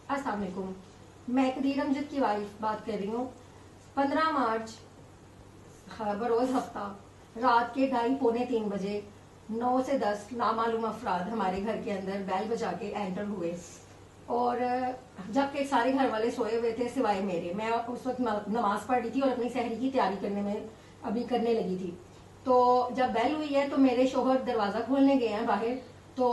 अस्सलाम वालेकुम। मैं कदीर अमजद की वाइफ बात कर रही हूँ। 15 मार्च बरोज हफ्ता रात के 2:30-3 बजे 9 से 10 नामालूम अफराद हमारे घर के अंदर बैल बजा के एंटर हुए और जबकि सारे घर वाले सोए हुए थे सिवाय मेरे। मैं उस वक्त नमाज पढ़ रही थी और अपनी सहरी की तैयारी करने लगी थी। तो जब बैल हुई है तो मेरे शोहर दरवाज़ा खोलने गए हैं बाहर, तो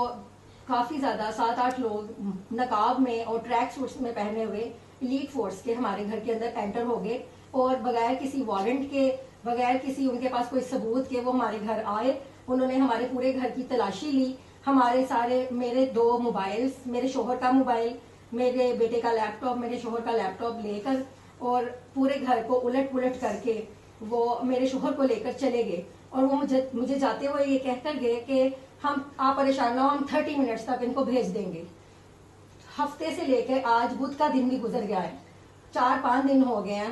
काफ़ी ज़्यादा 7-8 लोग नकाब में और ट्रैक सूट्स में पहने हुए एलीट फोर्स के हमारे घर के अंदर एंटर हो गए और बगैर किसी वारंट के, बगैर किसी उनके पास कोई सबूत के वो हमारे घर आए। उन्होंने हमारे पूरे घर की तलाशी ली। हमारे सारे, मेरे 2 मोबाइल्स, मेरे शोहर का मोबाइल, मेरे बेटे का लैपटॉप, मेरे शोहर का लैपटॉप लेकर और पूरे घर को उलट पुलट करके वो मेरे शोहर को लेकर चले गए। और वो मुझे जाते हुए ये कहकर गए कि आप परेशान ना हो, हम 30 मिनट्स तक इनको भेज देंगे। हफ्ते से लेकर आज बुध का दिन भी गुजर गया है, 4-5 दिन हो गए हैं।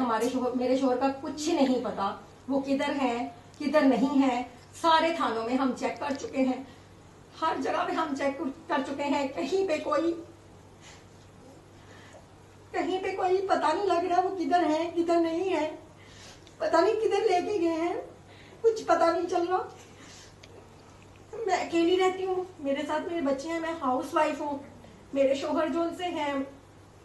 मेरे शोहर का कुछ नहीं पता, वो किधर हैं किधर नहीं है। सारे थानों में हम चेक कर चुके हैं, हर जगह पे हम चेक कर चुके हैं। कहीं पे कोई पता नहीं लग रहा वो किधर है किधर नहीं है। पता नहीं किधर लेके गए हैं, कुछ पता नहीं चल रहा। मैं अकेली रहती हूँ, मेरे साथ मेरे बच्चे हैं, मैं हाउस वाइफ हूँ। मेरे शोहर जो उनसे हैं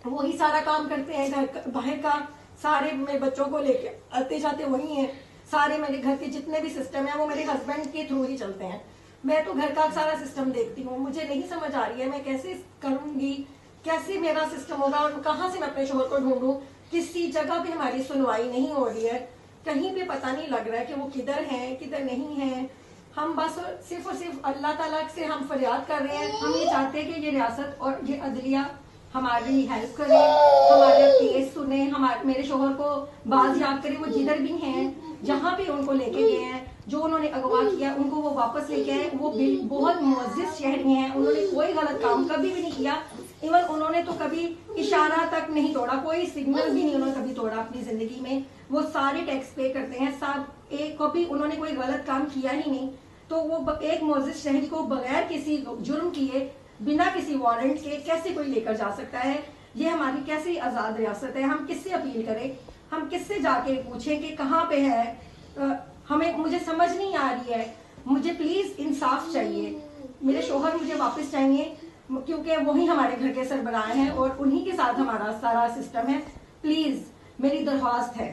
वो ही सारा काम करते हैं, घर बाहर का सारे मेरे बच्चों को लेके आते जाते वही हैं। सारे मेरे घर के जितने भी सिस्टम है वो मेरे हस्बैंड के थ्रू ही चलते हैं। मैं तो घर का सारा सिस्टम देखती हूँ। मुझे नहीं समझ आ रही है मैं कैसे करूंगी, कैसे मेरा सिस्टम होगा और कहाँ से मैं अपने शोहर को ढूंढूं। किसी जगह पे हमारी सुनवाई नहीं हो रही है, कहीं पे पता नहीं लग रहा है कि वो किधर है किधर नहीं है। हम बस सिर्फ और सिर्फ अल्लाह ताला से हम फरियाद कर रहे हैं। हम ये चाहते हैं कि ये रियासत और ये अदलिया हमारी हेल्प करे, हमारे केस सुने, मेरे शोहर को बाजियाब करे। वो जिधर भी हैं, जहाँ भी उनको लेके गए हैं, जो उन्होंने अगवा किया उनको वो वापस लेके आए। वो बहुत मुअज़्ज़िज़ शहरी हैं, उन्होंने कोई गलत काम कभी भी नहीं किया। इवन उन्होंने तो कभी इशारा तक नहीं तोड़ा, कोई सिग्नल भी नहीं उन्होंने कभी तोड़ा अपनी जिंदगी में। वो सारे टैक्स पे करते हैं, सब एक कभी उन्होंने कोई गलत काम किया ही नहीं। तो वो एक मुअज़्ज़िज़ शहरी को बगैर किसी जुर्म किए, बिना किसी वारंट के कैसे कोई लेकर जा सकता है? ये हमारी कैसी आज़ाद रियासत है? हम किससे अपील करें, हम किससे जाके पूछें कि कहाँ पे है? मुझे समझ नहीं आ रही है। मुझे प्लीज इंसाफ चाहिए, मेरे शोहर मुझे वापस चाहिए, क्योंकि वही हमारे घर के सरबराह हैं और उन्हीं के साथ हमारा सारा सिस्टम है। प्लीज मेरी दरख्वास्त है।